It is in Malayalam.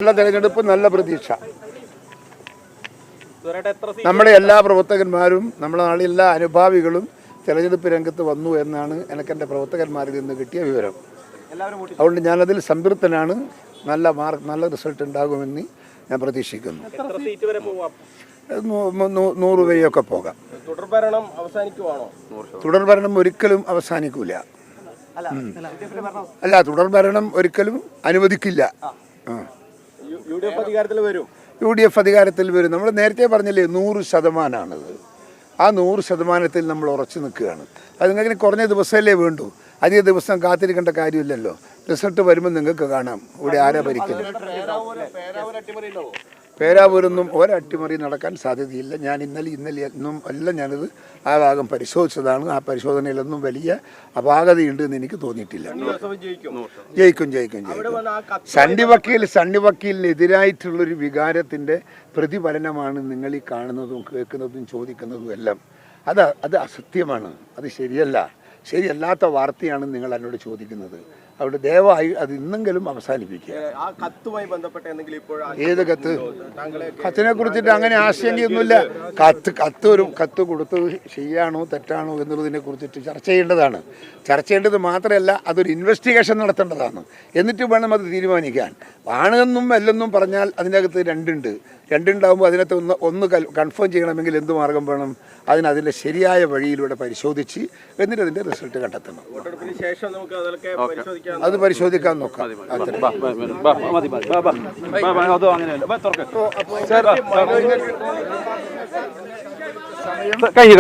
നല്ല തെരഞ്ഞെടുപ്പ്, നല്ല പ്രതീക്ഷ. നമ്മുടെ എല്ലാ പ്രവർത്തകന്മാരും നമ്മുടെ നാട്ടിലെ എല്ലാ അനുഭാവികളും തെരഞ്ഞെടുപ്പ് രംഗത്ത് വന്നു എന്നാണ് എൻ്റെ പ്രവർത്തകന്മാരിൽ നിന്ന് കിട്ടിയ വിവരം. അതുകൊണ്ട് ഞാനതിൽ സംതൃപ്തനാണ്. നല്ല റിസൾട്ട് ഉണ്ടാകുമെന്ന് ഞാൻ പ്രതീക്ഷിക്കുന്നു. 100 വരെയൊക്കെ പോകാം. തുടർഭരണം ഒരിക്കലും അവസാനിക്കൂല. അല്ല, തുടർഭരണം ഒരിക്കലും അനുവദിക്കില്ല. UDF അധികാരത്തിൽ വരും. നമ്മൾ നേരത്തെ പറഞ്ഞില്ലേ 100%. ആ 100%ത്തിൽ നമ്മൾ ഉറച്ചു നിൽക്കുകയാണ്. അത് നിങ്ങൾക്ക് കുറഞ്ഞ ദിവസമല്ലേ വേണ്ടൂ, അധിക ദിവസം കാത്തിരിക്കേണ്ട കാര്യമില്ലല്ലോ. റിസൾട്ട് വരുമ്പോൾ നിങ്ങൾക്ക് കാണാം ഇവിടെ ആരാ ഭരിക്കുന്നത്. പേരാവൂരൊന്നും ഒരട്ടിമറി നടക്കാൻ സാധ്യതയില്ല. ഞാൻ ഇന്നലെയൊന്നും എല്ലാം ഞാനിത് ആ ഭാഗം പരിശോധിച്ചതാണ്. ആ പരിശോധനയിലൊന്നും വലിയ അപാകതയുണ്ട് എന്ന് എനിക്ക് തോന്നിയിട്ടില്ല. ജയിക്കും. സണ്ണി വക്കീലിനെതിരായിട്ടുള്ളൊരു വികാരത്തിൻ്റെ പ്രതിഫലനമാണ് നിങ്ങൾ ഈ കാണുന്നതും കേൾക്കുന്നതും ചോദിക്കുന്നതും എല്ലാം. അത് അസത്യമാണ്. അത് ശരിയല്ലാത്ത വാർത്തയാണ് നിങ്ങൾ എന്നോട് ചോദിക്കുന്നത്. അവിടെ ദയവായി അത് ഇന്നെങ്കിലും അവസാനിപ്പിക്കുക. ഏത് കത്ത്? കത്തിനെ കുറിച്ചിട്ട് അങ്ങനെ ആശങ്കയൊന്നുമില്ല. കത്ത് കൊടുത്തത് ശരിയാണോ തെറ്റാണോ എന്നുള്ളതിനെ കുറിച്ചിട്ട് ചർച്ച ചെയ്യേണ്ടത് മാത്രമല്ല, അതൊരു ഇൻവെസ്റ്റിഗേഷൻ നടത്തേണ്ടതാണ്. എന്നിട്ട് വേണം അത് തീരുമാനിക്കാൻ. ആണെന്നും അല്ലെന്നും പറഞ്ഞാൽ അതിനകത്ത് രണ്ടുണ്ടാകുമ്പോൾ അതിനകത്ത് ഒന്ന് കൺഫേം ചെയ്യണമെങ്കിൽ എന്ത് മാർഗം വേണം? അതിൻ്റെ ശരിയായ വഴിയിലൂടെ പരിശോധിച്ച് എന്നിട്ട് അതിൻ്റെ റിസൾട്ട് കണ്ടെത്തണം. അത് പരിശോധിക്കാൻ നോക്കാം. കഴിഞ്ഞു.